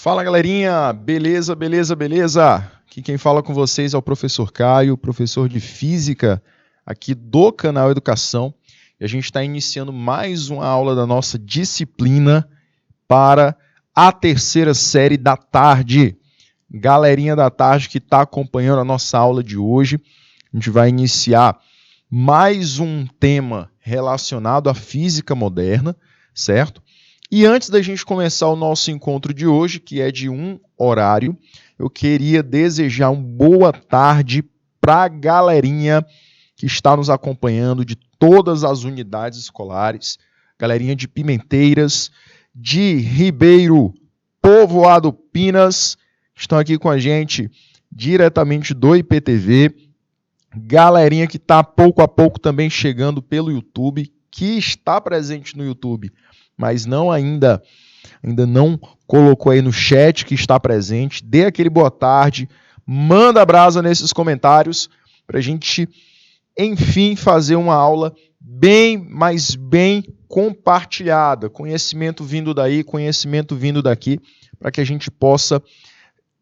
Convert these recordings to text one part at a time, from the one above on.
Fala galerinha, beleza, beleza, beleza? Aqui quem fala com vocês é o professor Caio, professor de Física aqui do canal Educação. E a gente está iniciando mais uma aula da nossa disciplina para a terceira série da tarde. Galerinha da tarde que está acompanhando a nossa aula de hoje, a gente vai iniciar mais um tema relacionado à física moderna, certo? E antes da gente começar o nosso encontro de hoje, que é de um horário, eu queria desejar uma boa tarde para a galerinha que está nos acompanhando de todas as unidades escolares, galerinha de Pimenteiras, de Ribeiro, Povoado Pinas, estão aqui com a gente diretamente do IPTV, galerinha que está pouco a pouco também chegando pelo YouTube, que está presente no YouTube, mas ainda não colocou aí no chat que está presente, dê aquele boa tarde, manda a brasa nesses comentários para a gente, enfim, fazer uma aula bem, mas bem compartilhada, conhecimento vindo daí, conhecimento vindo daqui, para que a gente possa,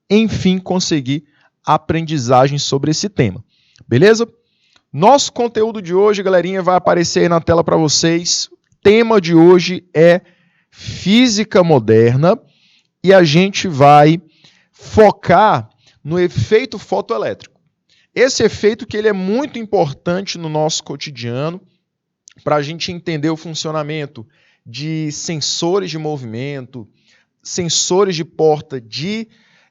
enfim, conseguir aprendizagem sobre esse tema, beleza? Nosso conteúdo de hoje, galerinha, vai aparecer aí na tela para vocês. Tema de hoje é física moderna e a gente vai focar no efeito fotoelétrico. Esse efeito que ele é muito importante no nosso cotidiano para a gente entender o funcionamento de sensores de movimento, sensores de porta de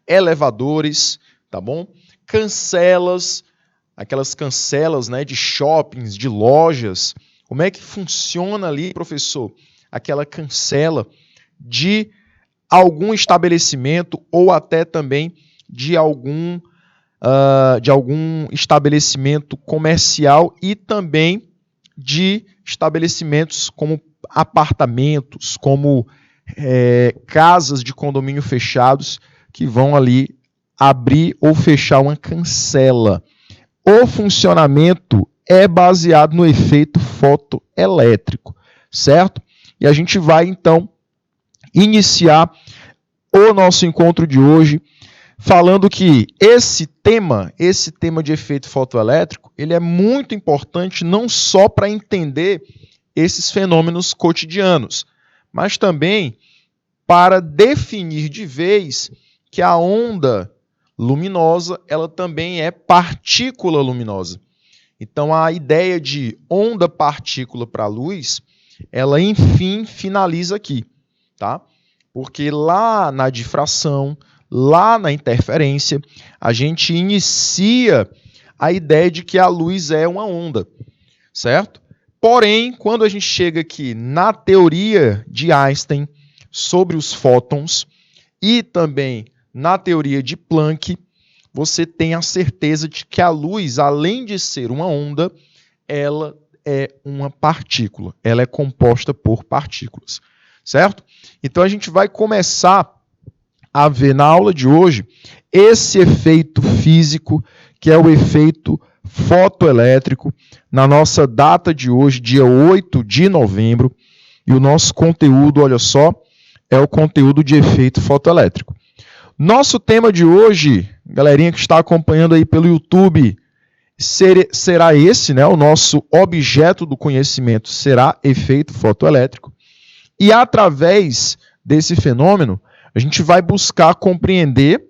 elevadores, tá bom? Cancelas, aquelas cancelas, né, de shoppings, de lojas. Como é que funciona ali, professor, aquela cancela de algum estabelecimento ou até também de algum estabelecimento comercial e também de estabelecimentos como apartamentos, como casas de condomínio fechados que vão ali abrir ou fechar uma cancela. O funcionamento é baseado no efeito fotoelétrico, certo? E a gente vai, então, iniciar o nosso encontro de hoje falando que esse tema de efeito fotoelétrico, ele é muito importante não só para entender esses fenômenos cotidianos, mas também para definir de vez que a onda luminosa, ela também é partícula luminosa. Então, a ideia de onda-partícula para a luz, ela, enfim, finaliza aqui, tá? Porque lá na difração, lá na interferência, a gente inicia a ideia de que a luz é uma onda, certo? Porém, quando a gente chega aqui na teoria de Einstein sobre os fótons e também na teoria de Planck, você tem a certeza de que a luz, além de ser uma onda, ela é uma partícula. Ela é composta por partículas, certo? Então, a gente vai começar a ver na aula de hoje esse efeito físico, que é o efeito fotoelétrico, na nossa data de hoje, dia 8 de novembro. E o nosso conteúdo, olha só, é o conteúdo de efeito fotoelétrico. Nosso tema de hoje, galerinha que está acompanhando aí pelo YouTube, será esse, né? O nosso objeto do conhecimento será efeito fotoelétrico. E através desse fenômeno, a gente vai buscar compreender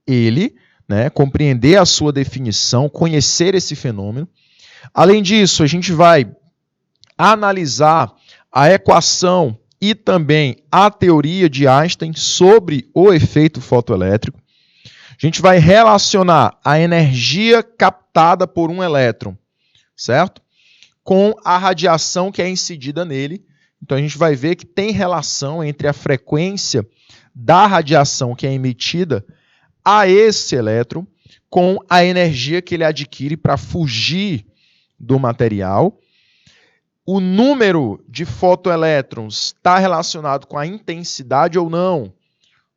ele, né? Compreender a sua definição, conhecer esse fenômeno. Além disso, a gente vai analisar a equação e também a teoria de Einstein sobre o efeito fotoelétrico. A gente vai relacionar a energia captada por um elétron, certo? Com a radiação que é incidida nele. Então, a gente vai ver que tem relação entre a frequência da radiação que é emitida a esse elétron com a energia que ele adquire para fugir do material. O número de fotoelétrons está relacionado com a intensidade ou não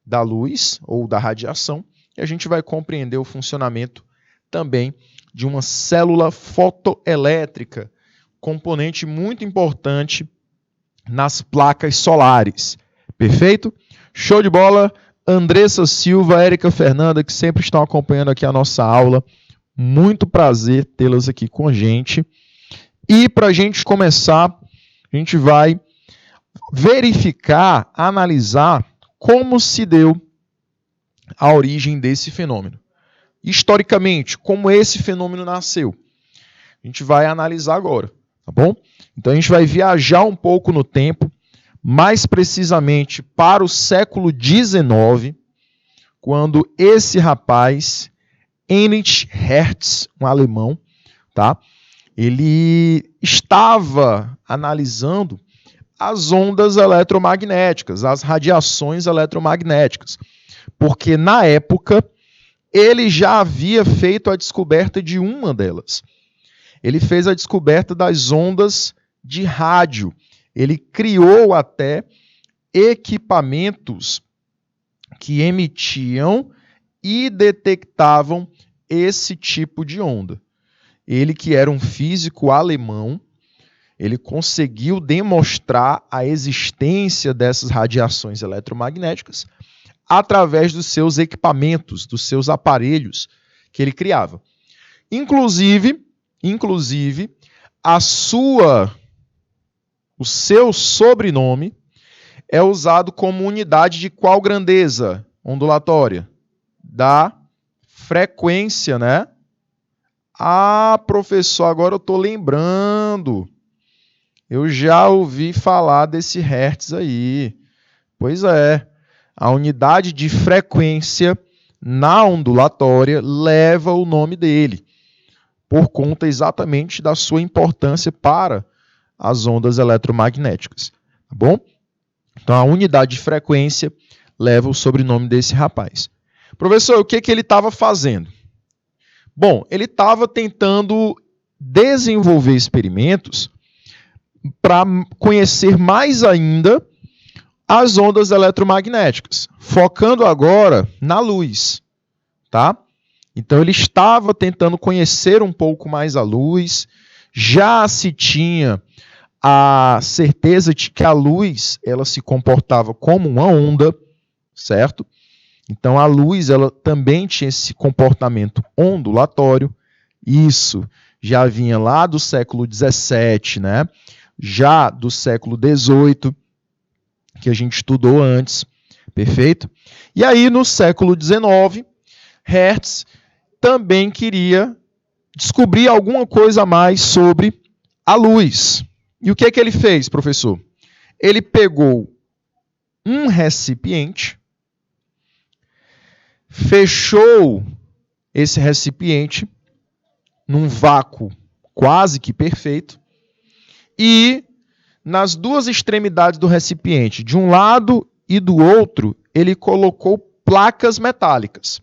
da luz ou da radiação. E a gente vai compreender o funcionamento também de uma célula fotoelétrica, componente muito importante nas placas solares. Perfeito? Show de bola! Andressa Silva, Érica Fernanda, que sempre estão acompanhando aqui a nossa aula. Muito prazer tê-las aqui com a gente. E para a gente começar, a gente vai verificar, analisar como se deu a origem desse fenômeno. Historicamente, como esse fenômeno nasceu. A gente vai analisar agora, tá bom? Então a gente vai viajar um pouco no tempo, mais precisamente para o século XIX, quando esse rapaz, Heinrich Hertz, um alemão, tá? Ele estava analisando as ondas eletromagnéticas, as radiações eletromagnéticas, porque na época ele já havia feito a descoberta de uma delas. Ele fez a descoberta das ondas de rádio. Ele criou até equipamentos que emitiam e detectavam esse tipo de onda. Ele, que era um físico alemão, ele conseguiu demonstrar a existência dessas radiações eletromagnéticas através dos seus equipamentos, dos seus aparelhos que ele criava. Inclusive o seu sobrenome é usado como unidade de qual grandeza ondulatória? Da frequência, né? Ah, professor, agora eu estou lembrando. Eu já ouvi falar desse Hertz aí. Pois é, a unidade de frequência na ondulatória leva o nome dele, por conta exatamente da sua importância para as ondas eletromagnéticas, tá bom? Então, a unidade de frequência leva o sobrenome desse rapaz. Professor, o que ele estava fazendo? Bom, ele estava tentando desenvolver experimentos para conhecer mais ainda as ondas eletromagnéticas, focando agora na luz, tá? Então, ele estava tentando conhecer um pouco mais a luz, já se tinha a certeza de que a luz ela se comportava como uma onda, certo? Então, a luz ela também tinha esse comportamento ondulatório. Isso já vinha lá do século XVII, né? Já do século XVIII, que a gente estudou antes, perfeito? E aí, no século XIX, Hertz também queria descobrir alguma coisa a mais sobre a luz. E o que ele fez, professor? Ele pegou um recipiente, fechou esse recipiente num vácuo quase que perfeito e nas duas extremidades do recipiente, de um lado e do outro, ele colocou placas metálicas.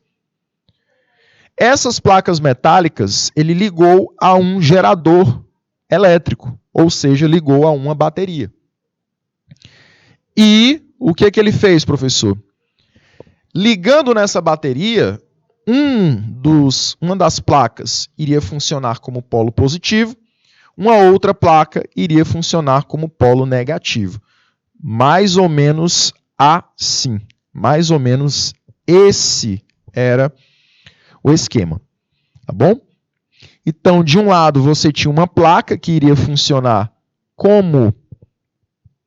Essas placas metálicas ele ligou a um gerador elétrico, ou seja, ligou a uma bateria. E o que ele fez, professor? Ligando nessa bateria, uma das placas iria funcionar como polo positivo, uma outra placa iria funcionar como polo negativo. Mais ou menos assim. Mais ou menos esse era o esquema. Tá bom? Então, de um lado, você tinha uma placa que iria funcionar como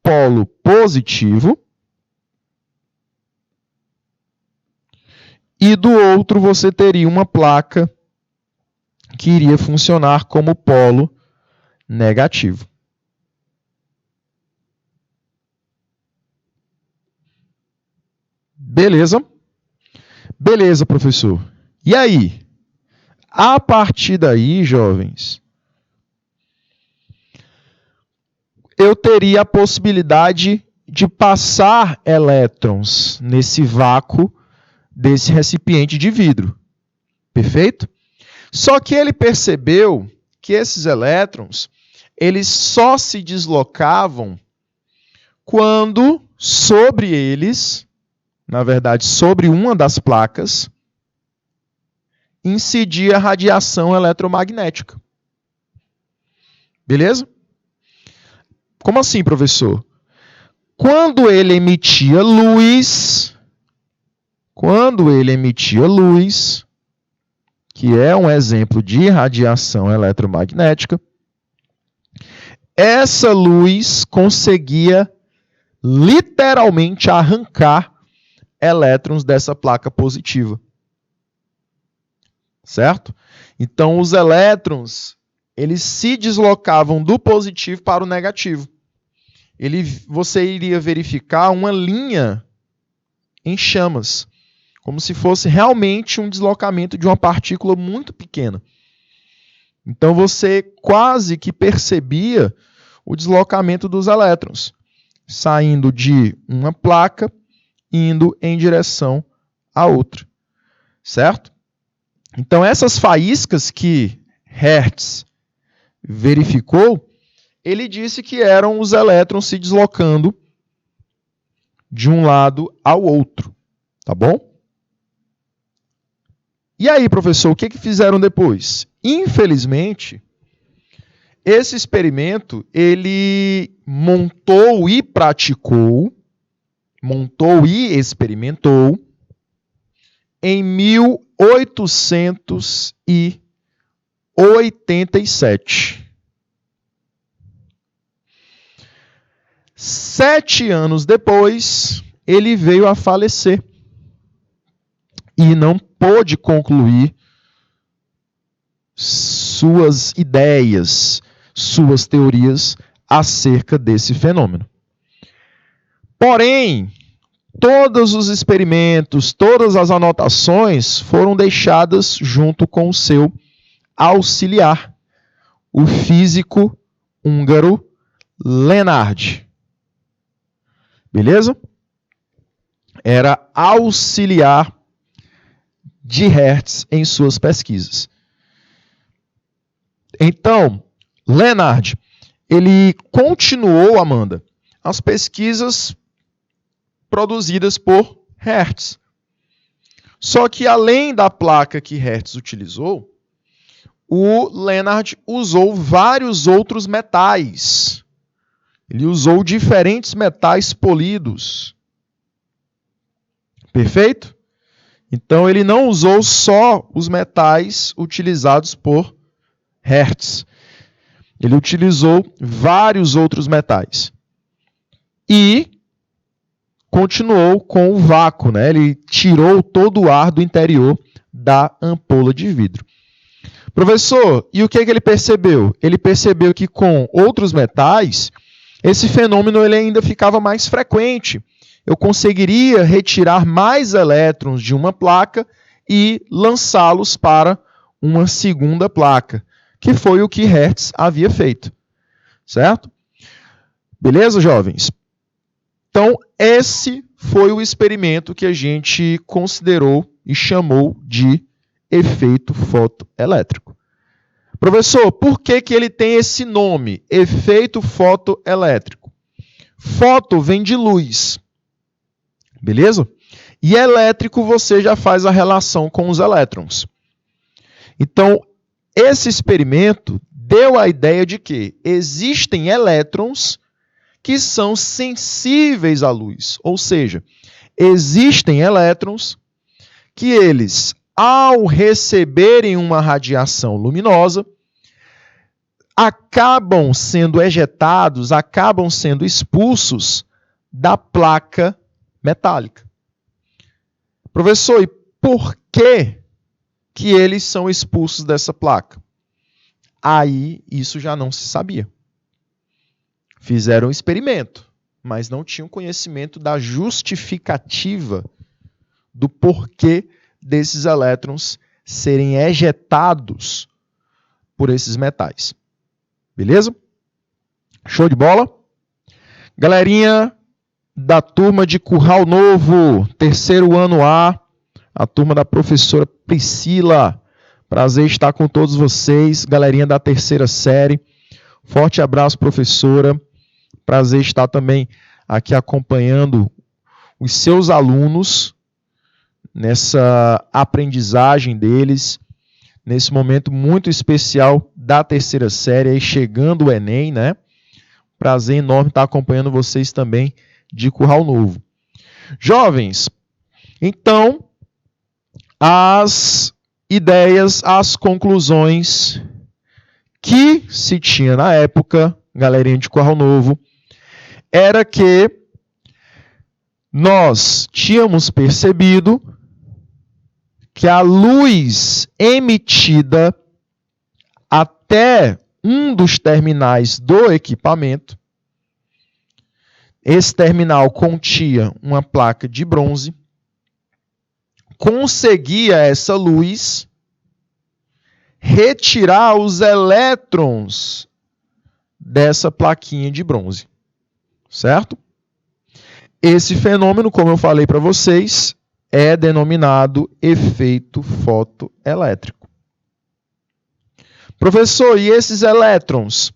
polo positivo. E do outro, você teria uma placa que iria funcionar como polo negativo. Beleza? Beleza, professor. E aí? A partir daí, jovens, eu teria a possibilidade de passar elétrons nesse vácuo desse recipiente de vidro. Perfeito? Só que ele percebeu que esses elétrons, eles só se deslocavam quando sobre eles, na verdade, sobre uma das placas, incidia radiação eletromagnética. Beleza? Como assim, professor? Quando ele emitia luz, quando ele emitia luz, que é um exemplo de radiação eletromagnética, essa luz conseguia literalmente arrancar elétrons dessa placa positiva. Certo? Então, os elétrons, eles se deslocavam do positivo para o negativo. Você iria verificar uma linha em chamas, como se fosse realmente um deslocamento de uma partícula muito pequena. Então, você quase que percebia o deslocamento dos elétrons, saindo de uma placa, indo em direção a outra. Certo? Então, essas faíscas que Hertz verificou, ele disse que eram os elétrons se deslocando de um lado ao outro. Tá bom? E aí, professor, o que fizeram depois? Infelizmente, esse experimento, ele montou e experimentou em 1887. 7 anos depois, ele veio a falecer e não pôde concluir suas ideias, suas teorias acerca desse fenômeno. Porém, todos os experimentos, todas as anotações foram deixadas junto com o seu auxiliar, o físico húngaro Lenard. Beleza? Era auxiliar de Hertz em suas pesquisas. Então, Lenard, ele continuou, Amanda, as pesquisas produzidas por Hertz. Só que além da placa que Hertz utilizou, o Lenard usou vários outros metais. Ele usou diferentes metais polidos. Perfeito? Então, ele não usou só os metais utilizados por Hertz. Ele utilizou vários outros metais. E continuou com o vácuo, né? Ele tirou todo o ar do interior da ampola de vidro. Professor, e o que ele percebeu? Ele percebeu que com outros metais, esse fenômeno ele ainda ficava mais frequente. Eu conseguiria retirar mais elétrons de uma placa e lançá-los para uma segunda placa, que foi o que Hertz havia feito. Certo? Beleza, jovens? Então, esse foi o experimento que a gente considerou e chamou de efeito fotoelétrico. Professor, por que ele tem esse nome, efeito fotoelétrico? Foto vem de luz, beleza? E elétrico você já faz a relação com os elétrons. Então, esse experimento deu a ideia de que existem elétrons que são sensíveis à luz, ou seja, existem elétrons que eles, ao receberem uma radiação luminosa, acabam sendo ejetados, acabam sendo expulsos da placa metálica. Professor, e por que eles são expulsos dessa placa? Aí, isso já não se sabia. Fizeram um experimento, mas não tinham conhecimento da justificativa do porquê desses elétrons serem ejetados por esses metais. Beleza? Show de bola? Galerinha da turma de Curral Novo, terceiro ano a turma da professora Priscila. Prazer estar com todos vocês, galerinha da terceira série. Forte abraço, professora. Prazer estar também aqui acompanhando os seus alunos nessa aprendizagem deles, nesse momento muito especial da terceira série, aí chegando o Enem, né? Prazer enorme estar acompanhando vocês também de Curral Novo. Jovens, então, as ideias, as conclusões que se tinha na época, galerinha de Curral Novo, era que nós tínhamos percebido que a luz emitida até um dos terminais do equipamento, esse terminal continha uma placa de bronze, conseguia essa luz retirar os elétrons dessa plaquinha de bronze, certo? Esse fenômeno, como eu falei para vocês, é denominado efeito fotoelétrico. Professor, e esses elétrons?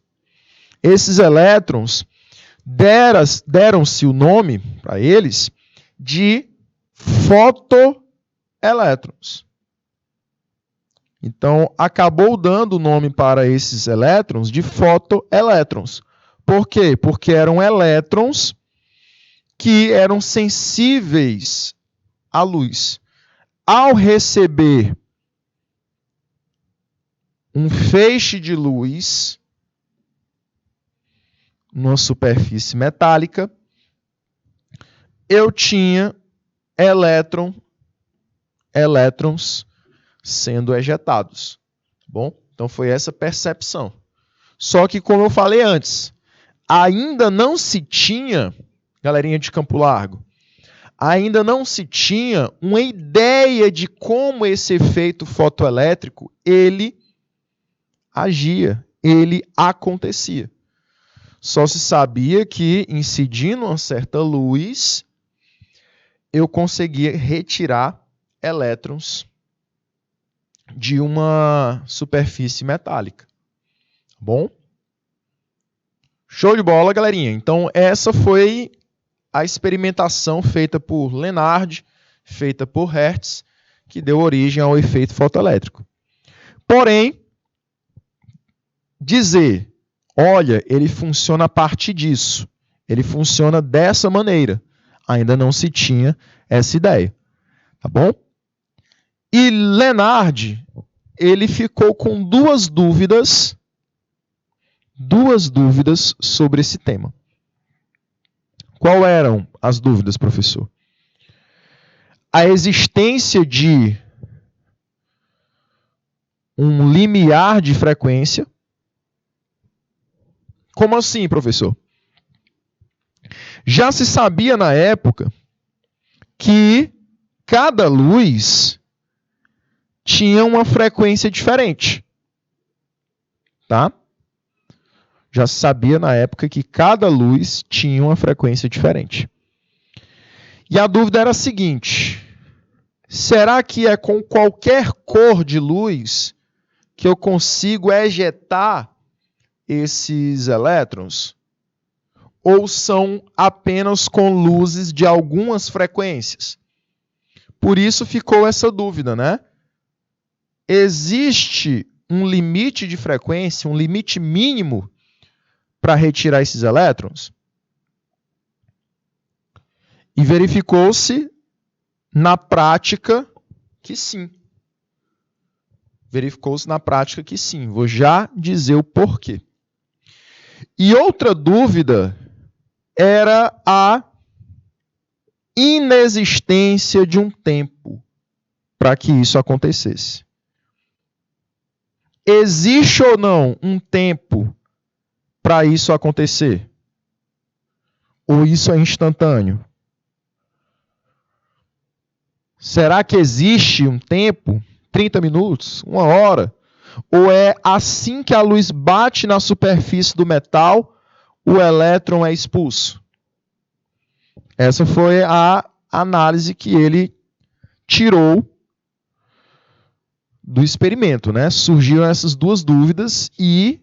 Esses elétrons deram-se o nome para eles de fotoelétrons. Então, acabou dando o nome para esses elétrons de fotoelétrons. Por quê? Porque eram elétrons que eram sensíveis à luz. Ao receber um feixe de luz numa superfície metálica, eu tinha elétrons sendo ejetados. Bom, então foi essa percepção. Só que, como eu falei antes, ainda não se tinha, galerinha de Campo Largo, ainda não se tinha uma ideia de como esse efeito fotoelétrico ele agia, ele acontecia. Só se sabia que, incidindo uma certa luz, eu conseguia retirar elétrons de uma superfície metálica. Bom? Show de bola, galerinha. Então, essa foi a experimentação feita por Lenard, feita por Hertz, que deu origem ao efeito fotoelétrico. Porém, dizer, olha, ele funciona a partir disso, ele funciona dessa maneira, ainda não se tinha essa ideia. Tá bom? E Lenard, ele ficou com duas dúvidas sobre esse tema. Qual eram as dúvidas, professor? A existência de um limiar de frequência. Como assim, professor? Já se sabia na época que cada luz tinha uma frequência diferente. Tá? Já se sabia na época que cada luz tinha uma frequência diferente. E a dúvida era a seguinte: será que é com qualquer cor de luz que eu consigo ejetar esses elétrons? Ou são apenas com luzes de algumas frequências? Por isso ficou essa dúvida, né? Existe um limite de frequência, um limite mínimo para retirar esses elétrons? E verificou-se na prática que sim. Verificou-se na prática que sim. Vou já dizer o porquê. E outra dúvida era a inexistência de um tempo para que isso acontecesse. Existe ou não um tempo para isso acontecer? Ou isso é instantâneo? Será que existe um tempo? 30 minutos? 1 hora? Ou é assim que a luz bate na superfície do metal, o elétron é expulso? Essa foi a análise que ele tirou do experimento, né? Surgiram essas duas dúvidas e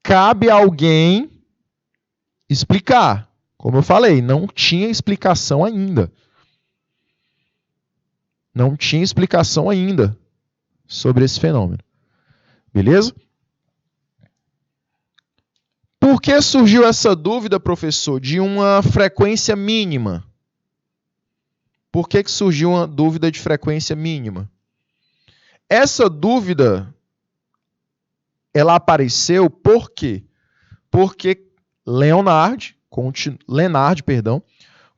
cabe a alguém explicar. Como eu falei, não tinha explicação ainda. Não tinha explicação ainda sobre esse fenômeno. Beleza? Por que surgiu essa dúvida, professor, de uma frequência mínima? Por que surgiu uma dúvida de frequência mínima? Essa dúvida ela apareceu por quê? Porque Lenard,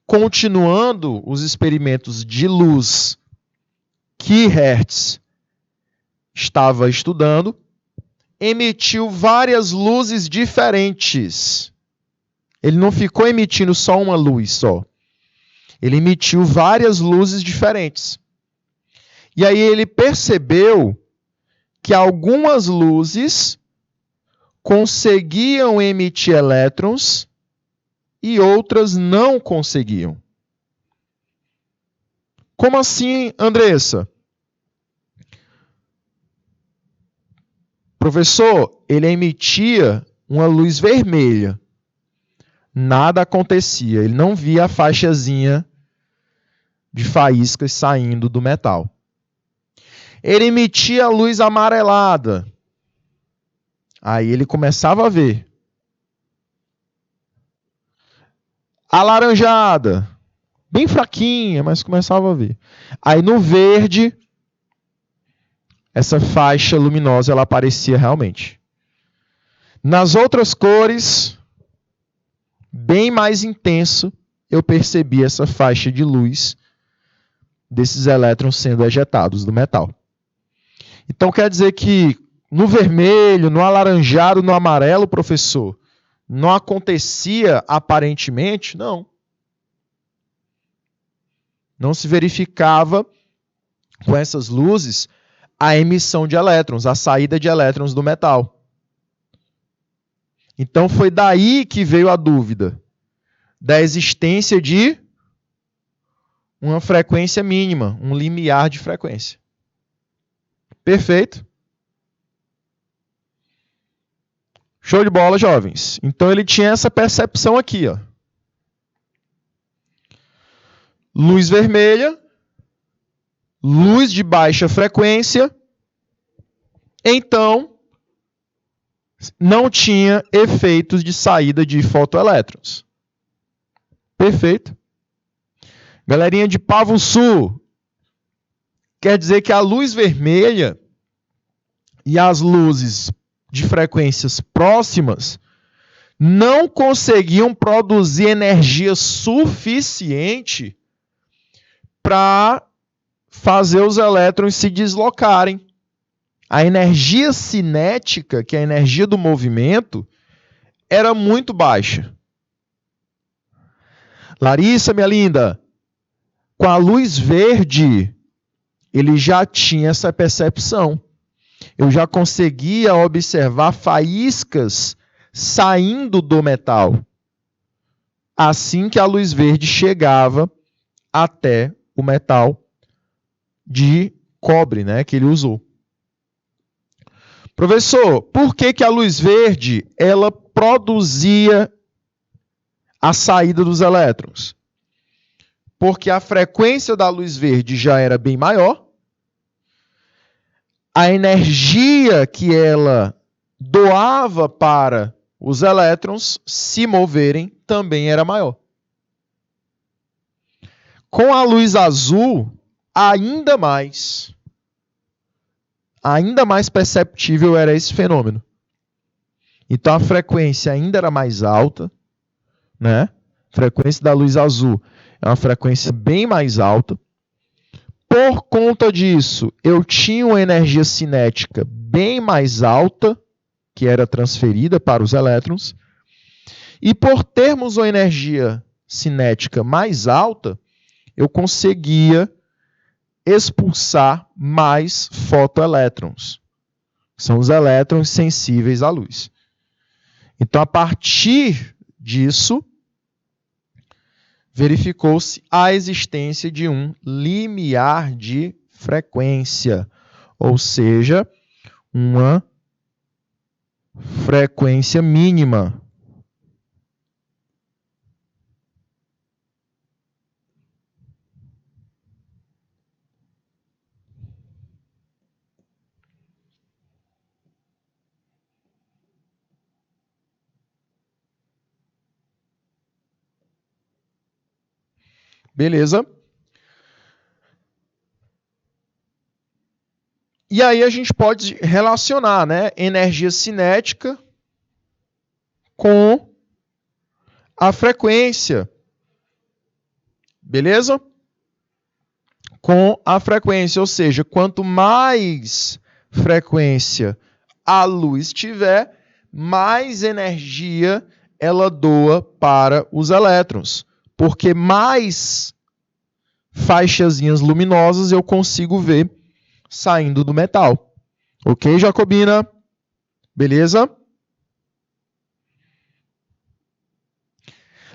continuando os experimentos de luz que Hertz estava estudando, emitiu várias luzes diferentes. Ele não ficou emitindo só uma luz só. Ele emitiu várias luzes diferentes. E aí ele percebeu que algumas luzes conseguiam emitir elétrons e outras não conseguiam. Como assim, Andressa? Professor, ele emitia uma luz vermelha. Nada acontecia. Ele não via a faixazinha de faíscas saindo do metal. Ele emitia a luz amarelada. Aí ele começava a ver. Alaranjada. Bem fraquinha, mas começava a ver. Aí no verde, essa faixa luminosa ela aparecia realmente. Nas outras cores, bem mais intenso, eu percebi essa faixa de luz desses elétrons sendo ejetados do metal. Então quer dizer que no vermelho, no alaranjado, no amarelo, professor, não acontecia aparentemente? Não. Não se verificava com essas luzes a emissão de elétrons, a saída de elétrons do metal. Então foi daí que veio a dúvida da existência de uma frequência mínima, um limiar de frequência. Perfeito? Show de bola, jovens. Então ele tinha essa percepção aqui, ó. Luz vermelha, luz de baixa frequência, então não tinha efeitos de saída de fotoelétrons. Perfeito? Galerinha de Pavo Sul, quer dizer que a luz vermelha e as luzes de frequências próximas não conseguiam produzir energia suficiente para fazer os elétrons se deslocarem. A energia cinética, que é a energia do movimento, era muito baixa. Larissa, minha linda, com a luz verde, ele já tinha essa percepção. Eu já conseguia observar faíscas saindo do metal, assim que a luz verde chegava até o metal de cobre, né, que ele usou. Professor, por que a luz verde ela produzia a saída dos elétrons? Porque a frequência da luz verde já era bem maior, a energia que ela doava para os elétrons se moverem também era maior. Com a luz azul, ainda mais perceptível era esse fenômeno. Então a frequência ainda era mais alta, né? A frequência da luz azul é uma frequência bem mais alta. Por conta disso, eu tinha uma energia cinética bem mais alta, que era transferida para os elétrons. E por termos uma energia cinética mais alta, eu conseguia expulsar mais fotoelétrons. São os elétrons sensíveis à luz. Então, a partir disso, verificou-se a existência de um limiar de frequência, ou seja, uma frequência mínima. Beleza? E aí a gente pode relacionar, né, energia cinética com a frequência. Beleza? Com a frequência, ou seja, quanto mais frequência a luz tiver, mais energia ela doa para os elétrons, porque mais faixazinhas luminosas eu consigo ver saindo do metal. Ok, Jacobina? Beleza?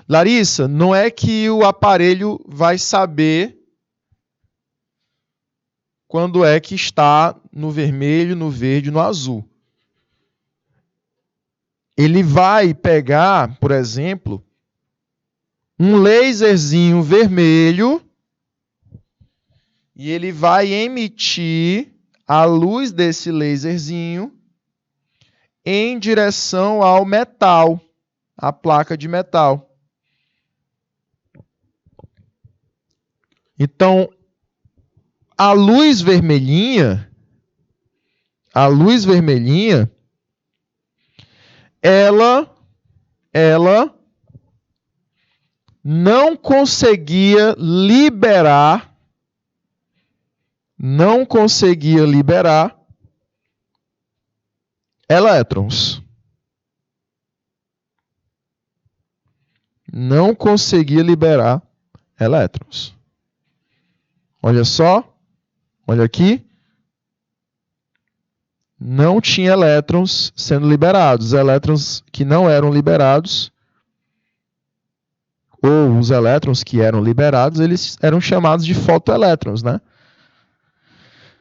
Larissa, não é que o aparelho vai saber quando é que está no vermelho, no verde, no azul. Ele vai pegar, por exemplo, um laserzinho vermelho e ele vai emitir a luz desse laserzinho em direção ao metal, à placa de metal. Então, a luz vermelhinha, ela não conseguia liberar elétrons. Não conseguia liberar elétrons. Olha só. Olha aqui. Não tinha elétrons sendo liberados. Elétrons que não eram liberados, ou os elétrons que eram liberados, eles eram chamados de fotoelétrons, né?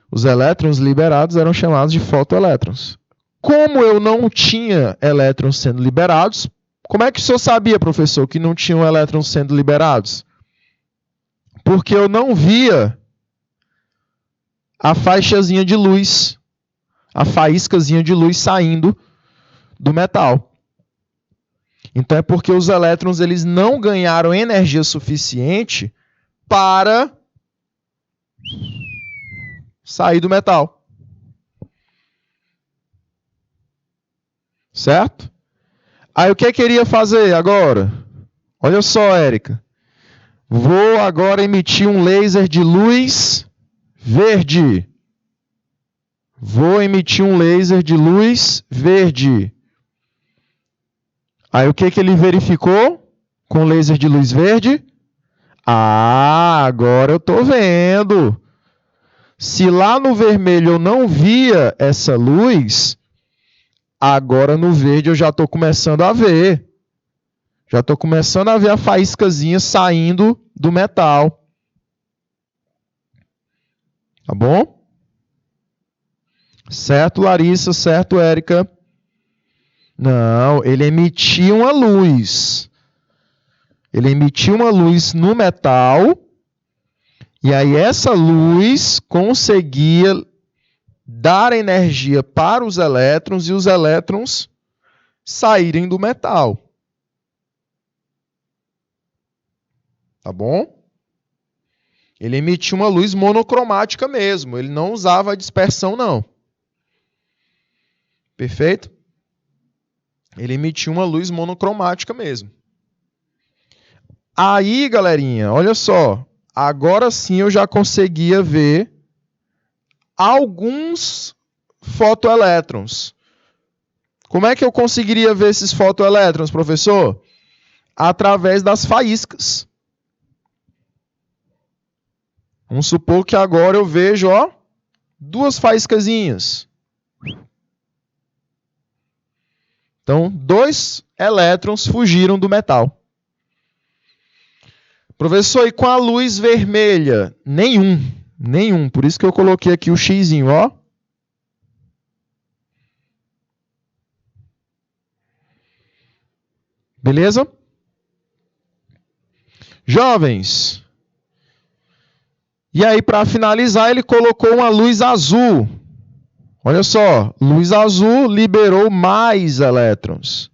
Os elétrons liberados eram chamados de fotoelétrons. Como eu não tinha elétrons sendo liberados, como é que o senhor sabia, professor, que não tinham elétrons sendo liberados? Porque eu não via a faixazinha de luz, a faíscazinha de luz saindo do metal. Então é porque os elétrons eles não ganharam energia suficiente para sair do metal. Certo? Aí o que eu queria fazer agora? Olha só, Érica. Vou agora emitir um laser de luz verde. Vou emitir um laser de luz verde. Aí o que ele verificou com o laser de luz verde? Ah, agora eu estou vendo. Se lá no vermelho eu não via essa luz, agora no verde eu já estou começando a ver. Já estou começando a ver a faíscazinha saindo do metal. Tá bom? Certo, Larissa? Certo, Érica? Não, ele emitia uma luz. Ele emitia uma luz no metal. E aí essa luz conseguia dar energia para os elétrons e os elétrons saírem do metal. Tá bom? Ele emitia uma luz monocromática mesmo. Ele não usava a dispersão, não. Perfeito? Ele emitia uma luz monocromática mesmo. Aí, galerinha, olha só. Agora sim eu já conseguia ver alguns fotoelétrons. Como é que eu conseguiria ver esses fotoelétrons, professor? Através das faíscas. Vamos supor que agora eu vejo, ó, duas faíscazinhas. Então, 2 elétrons fugiram do metal. Professor, e com a luz vermelha? Nenhum. Por isso que eu coloquei aqui o xizinho, ó. Beleza? Jovens. E aí, para finalizar, ele colocou uma luz azul. Olha só, luz azul liberou mais elétrons.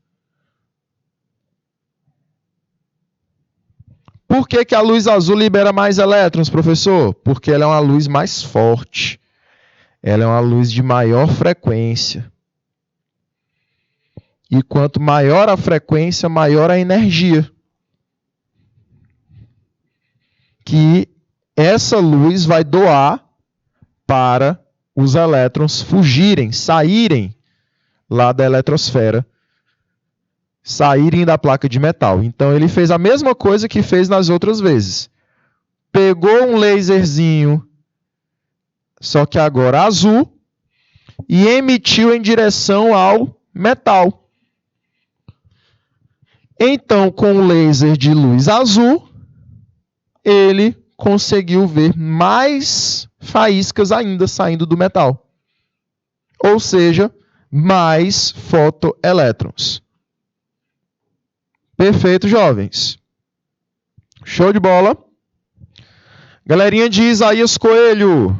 Por que a luz azul libera mais elétrons, professor? Porque ela é uma luz mais forte. Ela é uma luz de maior frequência. E quanto maior a frequência, maior a energia que essa luz vai doar para os elétrons fugirem, saírem lá da eletrosfera, saírem da placa de metal. Então ele fez a mesma coisa que fez nas outras vezes. Pegou um laserzinho, só que agora azul, e emitiu em direção ao metal. Então, com o laser de luz azul, ele conseguiu ver mais faíscas ainda saindo do metal. Ou seja, mais fotoelétrons. Perfeito, jovens. Show de bola. Galerinha de Isaías Coelho.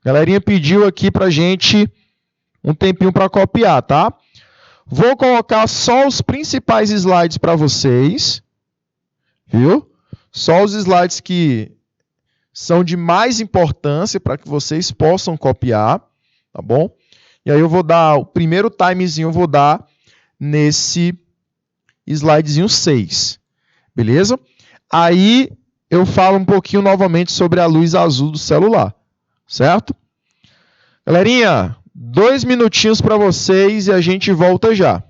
Galerinha pediu aqui pra gente um tempinho para copiar, tá? Vou colocar só os principais slides para vocês. Viu? Só os slides que são de mais importância para que vocês possam copiar, tá bom? E aí eu vou dar, o primeiro timezinho eu vou dar nesse slidezinho 6, beleza? Aí eu falo um pouquinho novamente sobre a luz azul do celular, certo? Galerinha, 2 minutinhos para vocês e a gente volta já.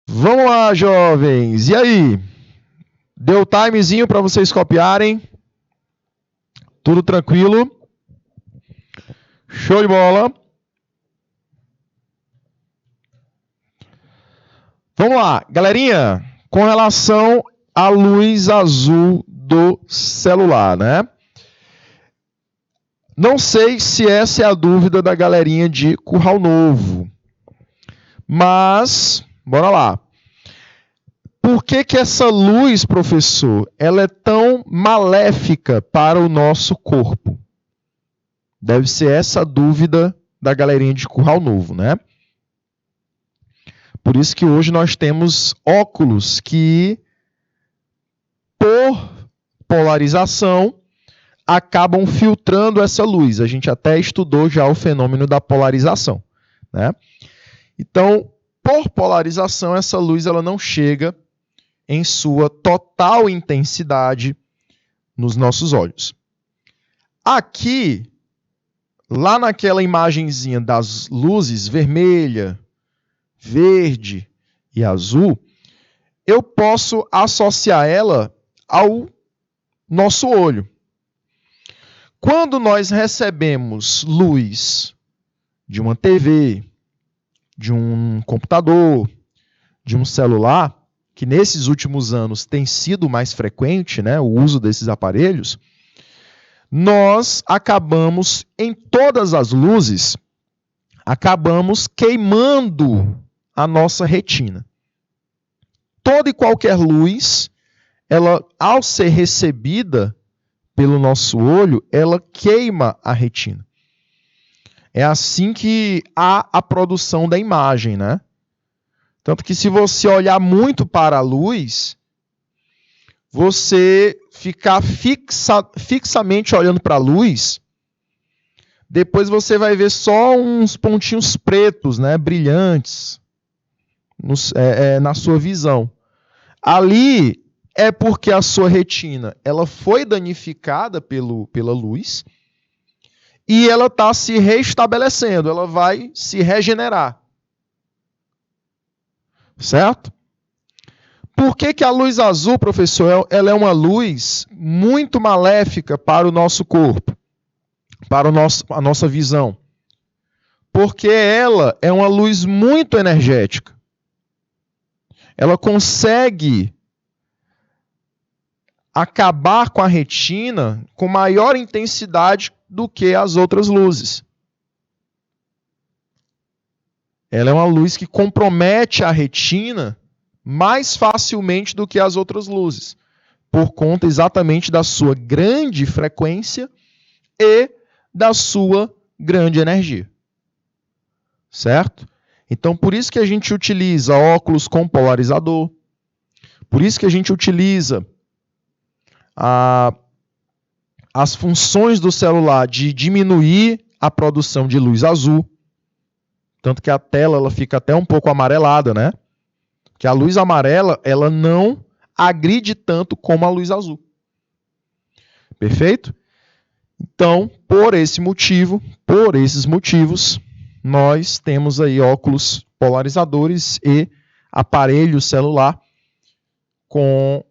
Vamos lá, jovens. E aí? Deu timezinho para vocês copiarem? Tudo tranquilo? Show de bola. Vamos lá, galerinha. Com relação à luz azul do celular, né? Não sei se essa é a dúvida da galerinha de Curral Novo. Mas, bora lá. Por que essa luz, professor, ela é tão maléfica para o nosso corpo? Deve ser essa a dúvida da galerinha de Curral Novo, né? Por isso que hoje nós temos óculos que, por polarização, acabam filtrando essa luz. A gente até estudou já o fenômeno da polarização, né? Então, por polarização, essa luz ela não chega em sua total intensidade nos nossos olhos. Aqui, lá naquela imagenzinha das luzes vermelha, verde e azul, eu posso associar ela ao nosso olho. Quando nós recebemos luz de uma TV, de um computador, de um celular, que nesses últimos anos tem sido mais frequente, né, o uso desses aparelhos, nós acabamos, em todas as luzes, acabamos queimando a nossa retina. Toda e qualquer luz, ela, ao ser recebida pelo nosso olho, ela queima a retina. É assim que há a produção da imagem, né? Tanto que se você olhar muito para a luz, você ficar fixamente olhando para a luz, depois você vai ver só uns pontinhos pretos, né, brilhantes, na sua visão. Ali é porque a sua retina ela foi danificada pela luz e ela está se restabelecendo, ela vai se regenerar. Certo? Por que a luz azul, professor, ela é uma luz muito maléfica para o nosso corpo, para a nossa visão? Porque ela é uma luz muito energética. Ela consegue acabar com a retina com maior intensidade do que as outras luzes. Ela é uma luz que compromete a retina mais facilmente do que as outras luzes, por conta exatamente da sua grande frequência e da sua grande energia. Certo? Então, por isso que a gente utiliza óculos com polarizador, por isso que a gente utiliza as funções do celular de diminuir a produção de luz azul, tanto que a tela ela fica até um pouco amarelada, né? Que a luz amarela ela não agride tanto como a luz azul. Perfeito? Então, por esses motivos, nós temos aí óculos polarizadores e aparelho celular com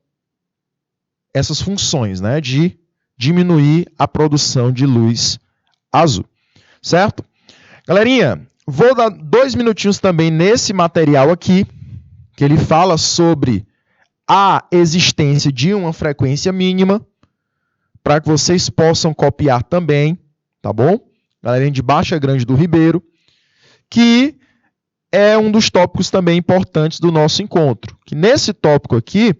essas funções, né, de diminuir a produção de luz azul. Certo? Galerinha, vou dar 2 minutinhos também nesse material aqui, que ele fala sobre a existência de uma frequência mínima, para que vocês possam copiar também, tá bom? Galerinha de Baixa Grande do Ribeiro, que é um dos tópicos também importantes do nosso encontro. Que nesse tópico aqui,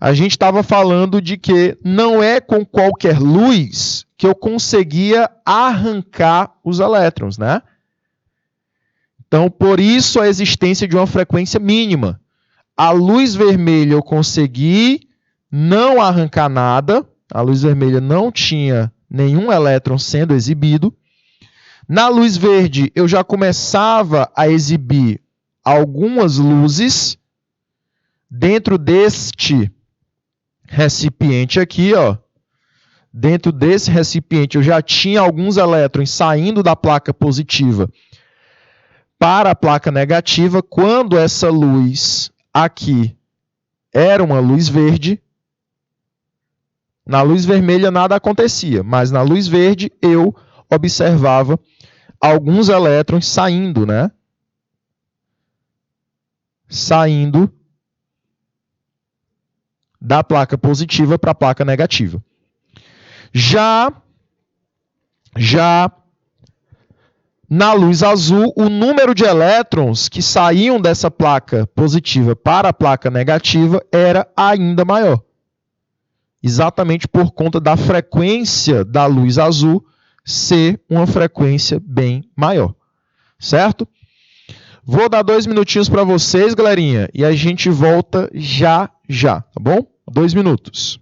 a gente estava falando de que não é com qualquer luz que eu conseguia arrancar os elétrons, né? Então, por isso a existência de uma frequência mínima. A luz vermelha eu consegui não arrancar nada, a luz vermelha não tinha nenhum elétron sendo exibido. Na luz verde eu já começava a exibir algumas luzes dentro deste recipiente aqui, ó. Dentro desse recipiente eu já tinha alguns elétrons saindo da placa positiva para a placa negativa. Quando essa luz aqui era uma luz verde, na luz vermelha nada acontecia, mas na luz verde eu observava alguns elétrons saindo, né? Saindo da placa positiva para a placa negativa. Já na luz azul, o número de elétrons que saíam dessa placa positiva para a placa negativa era ainda maior. Exatamente por conta da frequência da luz azul ser uma frequência bem maior. Certo? Vou dar 2 minutinhos para vocês, galerinha, e a gente volta já, tá bom? 2 minutos.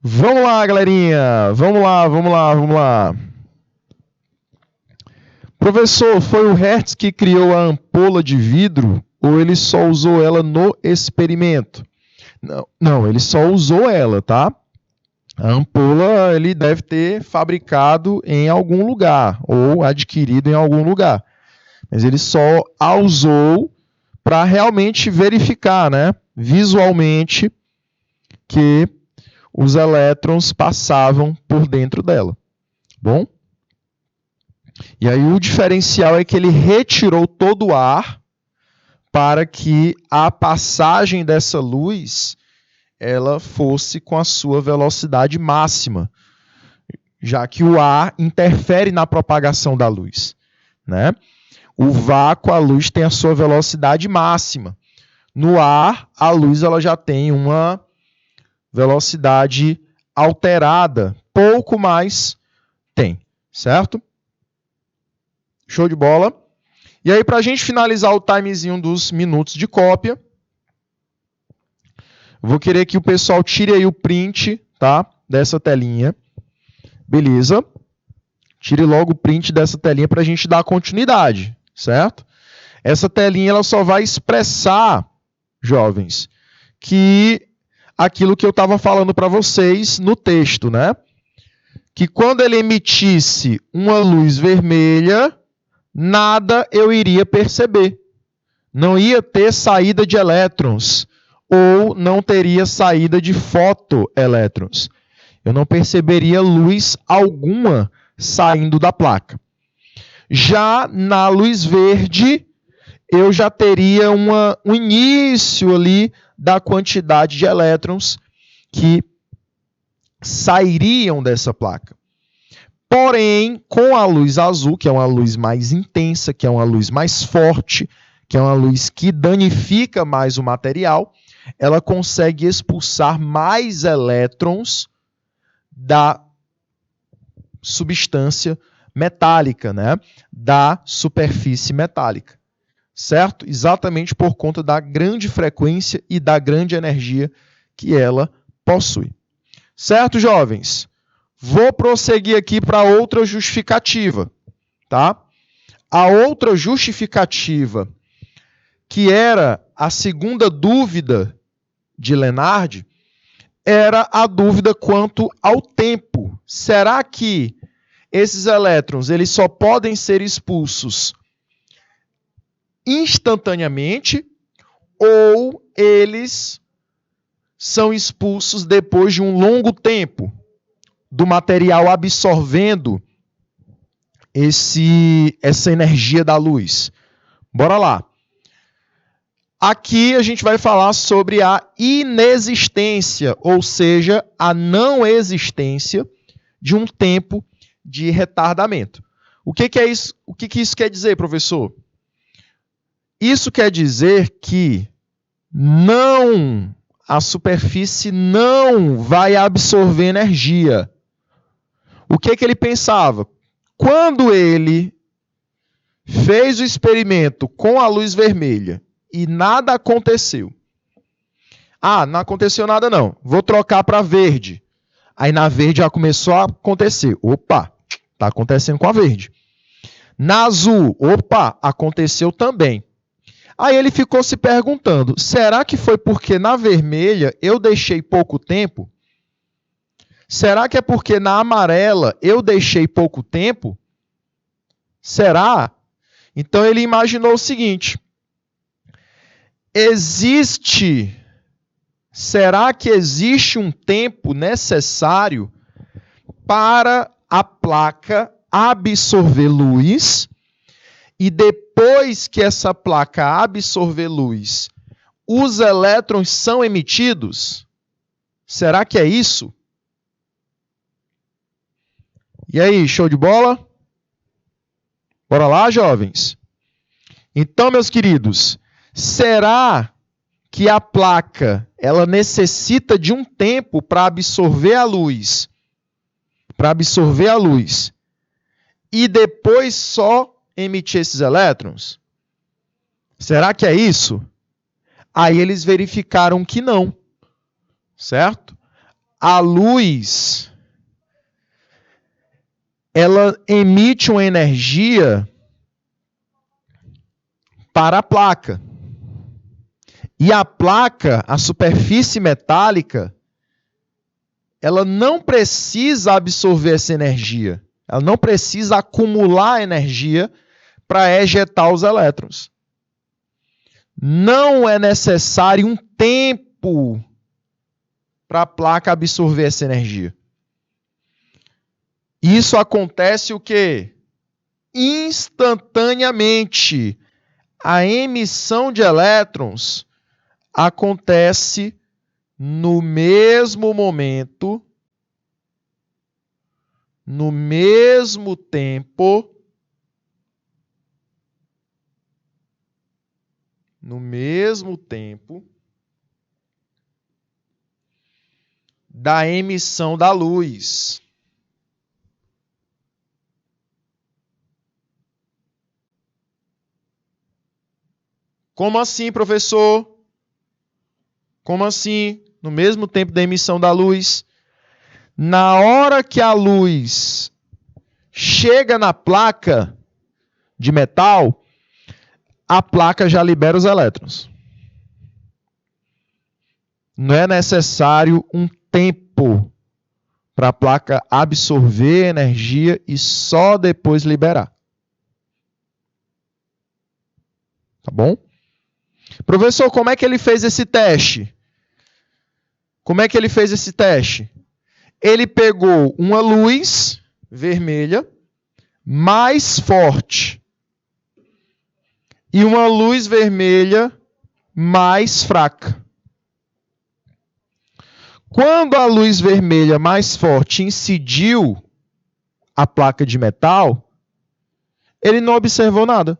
Vamos lá, galerinha. Vamos lá. Professor, foi o Hertz que criou a ampola de vidro ou ele só usou ela no experimento? Não, ele só usou ela, tá? A ampola ele deve ter fabricado em algum lugar ou adquirido em algum lugar. Mas ele só a usou para realmente verificar, né, visualmente, que os elétrons passavam por dentro dela. Bom? E aí o diferencial é que ele retirou todo o ar para que a passagem dessa luz ela fosse com a sua velocidade máxima, já que o ar interfere na propagação da luz, né? O vácuo, a luz tem a sua velocidade máxima. No ar, a luz ela já tem uma velocidade alterada, pouco mais tem, certo? Show de bola. E aí, para a gente finalizar o timezinho dos minutos de cópia, vou querer que o pessoal tire aí o print, tá, dessa telinha. Beleza? Tire logo o print dessa telinha para a gente dar continuidade, certo? Essa telinha ela só vai expressar, jovens, que aquilo que eu estava falando para vocês no texto, né? Que quando ele emitisse uma luz vermelha, nada eu iria perceber. Não ia ter saída de elétrons, ou não teria saída de fotoelétrons. Eu não perceberia luz alguma saindo da placa. Já na luz verde, eu já teria um início ali da quantidade de elétrons que sairiam dessa placa. Porém, com a luz azul, que é uma luz mais intensa, que é uma luz mais forte, que é uma luz que danifica mais o material, ela consegue expulsar mais elétrons da substância metálica, né? Da superfície metálica, certo? Exatamente por conta da grande frequência e da grande energia que ela possui. Certo, jovens? Vou prosseguir aqui para outra justificativa, tá? A outra justificativa, que era a segunda dúvida de Lenard, era a dúvida quanto ao tempo. Será que esses elétrons eles só podem ser expulsos instantaneamente ou eles são expulsos depois de um longo tempo do material absorvendo essa energia da luz? Bora lá. Aqui a gente vai falar sobre a inexistência, ou seja, a não existência de um tempo de retardamento. O que é isso? O que isso quer dizer, professor? Isso quer dizer que a superfície não vai absorver energia. O que ele pensava? Quando ele fez o experimento com a luz vermelha e nada aconteceu. Não aconteceu nada não. Vou trocar para verde. Aí na verde já começou a acontecer. Opa, está acontecendo com a verde. Na azul, opa, aconteceu também. Aí ele ficou se perguntando, será que foi porque na vermelha eu deixei pouco tempo? Será que é porque na amarela eu deixei pouco tempo? Será? Então ele imaginou o seguinte, será que existe um tempo necessário para a placa absorver luz e depois que essa placa absorver luz, os elétrons são emitidos? Será que é isso? E aí, show de bola? Bora lá, jovens? Então, meus queridos, será que a placa ela necessita de um tempo para absorver a luz? E depois só emitir esses elétrons? Será que é isso? Aí eles verificaram que não, certo? a luz, ela emite uma energia para a placa. E a placa, a superfície metálica, ela não precisa absorver essa energia. Ela não precisa acumular energia para ejetar os elétrons. Não é necessário um tempo para a placa absorver essa energia. Isso acontece o quê? Instantaneamente. A emissão de elétrons acontece no mesmo momento, no mesmo tempo, da emissão da luz. Como assim, professor? Como assim? No mesmo tempo da emissão da luz? Na hora que a luz chega na placa de metal, a placa já libera os elétrons. Não é necessário um tempo para a placa absorver energia e só depois liberar. Tá bom? Professor, como é que ele fez esse teste? Ele pegou uma luz vermelha mais forte e uma luz vermelha mais fraca. Quando a luz vermelha mais forte incidiu a placa de metal, ele não observou nada.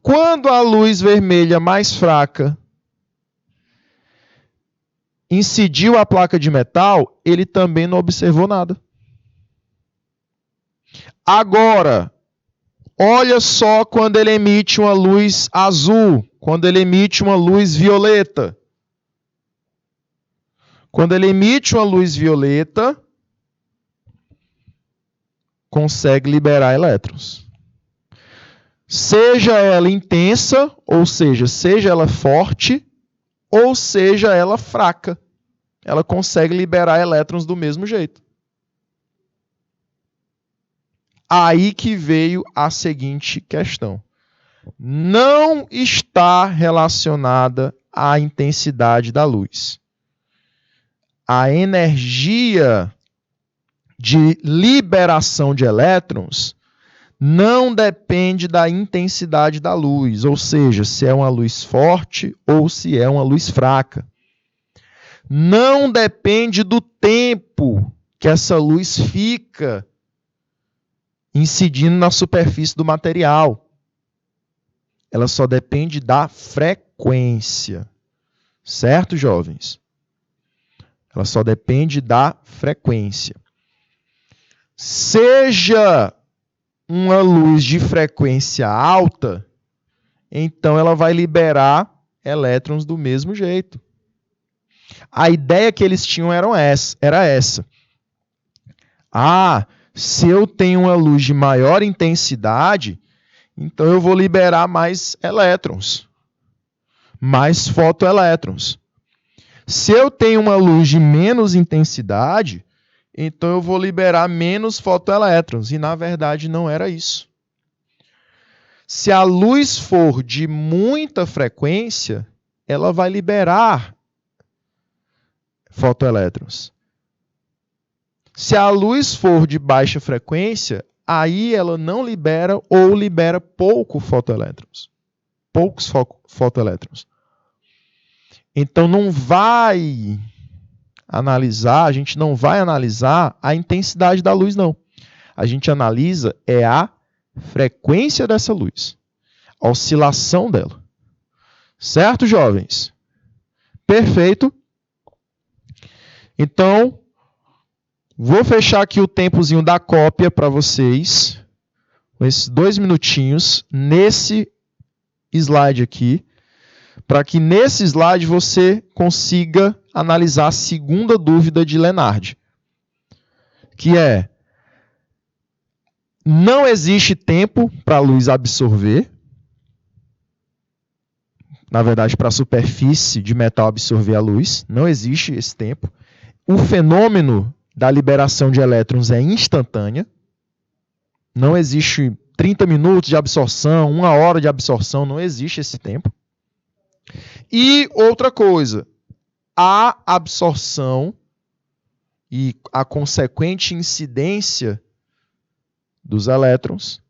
Quando a luz vermelha mais fraca incidiu a placa de metal, ele também não observou nada. Agora, olha só quando ele emite uma luz azul, quando ele emite uma luz violeta. Quando ele emite uma luz violeta, consegue liberar elétrons. Seja ela intensa, ou seja ela forte, ou seja ela fraca. Ela consegue liberar elétrons do mesmo jeito. Aí que veio a seguinte questão. Não está relacionada à intensidade da luz. A energia de liberação de elétrons não depende da intensidade da luz, ou seja, se é uma luz forte ou se é uma luz fraca. Não depende do tempo que essa luz fica incidindo na superfície do material. Ela só depende da frequência. Certo, jovens? Ela só depende da frequência. Seja uma luz de frequência alta, então ela vai liberar elétrons do mesmo jeito. A ideia que eles tinham era essa. Se eu tenho uma luz de maior intensidade, então eu vou liberar mais elétrons, mais fotoelétrons. Se eu tenho uma luz de menos intensidade, então eu vou liberar menos fotoelétrons. E, na verdade, não era isso. Se a luz for de muita frequência, ela vai liberar fotoelétrons. Se a luz for de baixa frequência, aí ela não libera ou libera poucos fotoelétrons. Então, a gente não vai analisar a intensidade da luz, não. A gente analisa a frequência dessa luz, a oscilação dela. Certo, jovens? Perfeito. Então, vou fechar aqui o tempozinho da cópia para vocês, com esses 2 minutinhos, nesse slide aqui, para que nesse slide você consiga analisar a segunda dúvida de Lenard, que é: não existe tempo para a luz absorver, na verdade, para a superfície de metal absorver a luz, não existe esse tempo. O fenômeno da liberação de elétrons é instantânea, não existe 30 minutos de absorção, 1 hora de absorção, não existe esse tempo. E outra coisa, a absorção e a consequente incidência dos elétrons,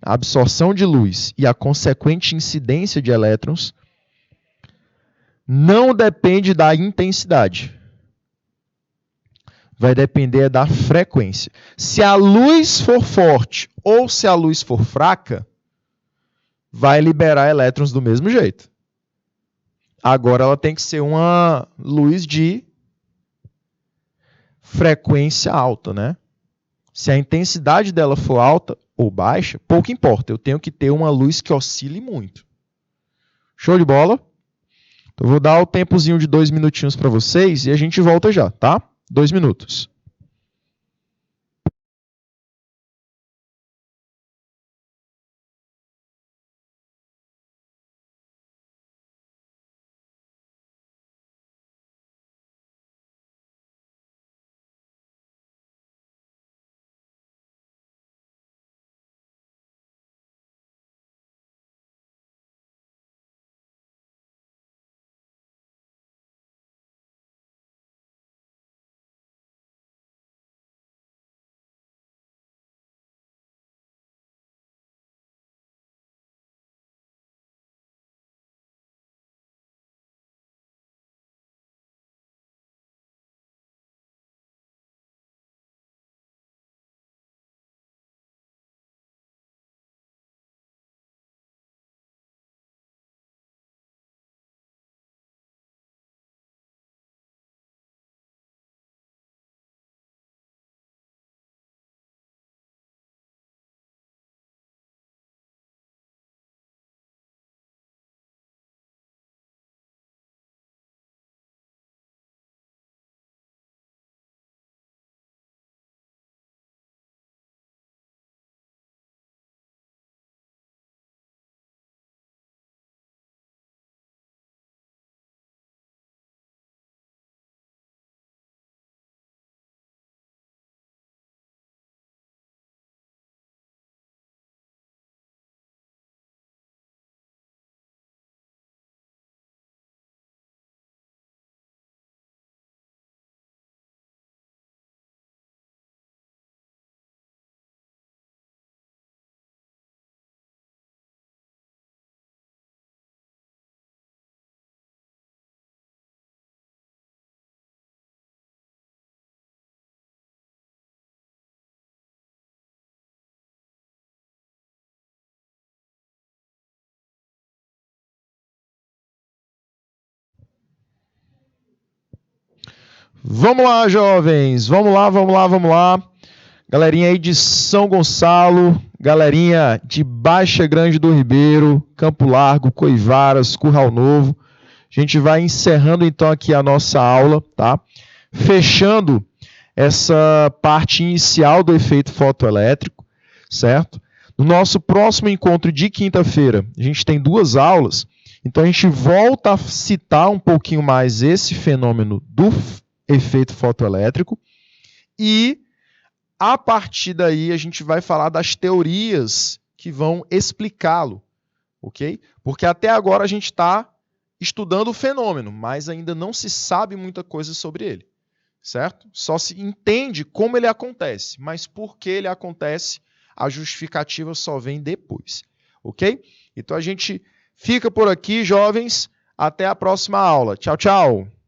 a absorção de luz e a consequente incidência de elétrons não depende da intensidade. Vai depender da frequência. Se a luz for forte ou se a luz for fraca, vai liberar elétrons do mesmo jeito. Agora ela tem que ser uma luz de frequência alta, né? Se a intensidade dela for alta ou baixa, pouco importa. Eu tenho que ter uma luz que oscile muito. Show de bola? Então, eu vou dar o tempozinho de 2 minutinhos para vocês e a gente volta já, tá? 2 minutos. Vamos lá, jovens. Vamos lá. Galerinha aí de São Gonçalo, galerinha de Baixa Grande do Ribeiro, Campo Largo, Coivaras, Curral Novo. A gente vai encerrando então aqui a nossa aula, tá? Fechando essa parte inicial do efeito fotoelétrico, certo? No nosso próximo encontro de quinta-feira, a gente tem 2 aulas, então a gente volta a citar um pouquinho mais esse fenômeno do efeito fotoelétrico e a partir daí a gente vai falar das teorias que vão explicá-lo, ok? Porque até agora a gente está estudando o fenômeno, mas ainda não se sabe muita coisa sobre ele, certo? Só se entende como ele acontece, mas por que ele acontece, a justificativa só vem depois, ok? Então a gente fica por aqui, jovens. Até a próxima aula. Tchau, tchau!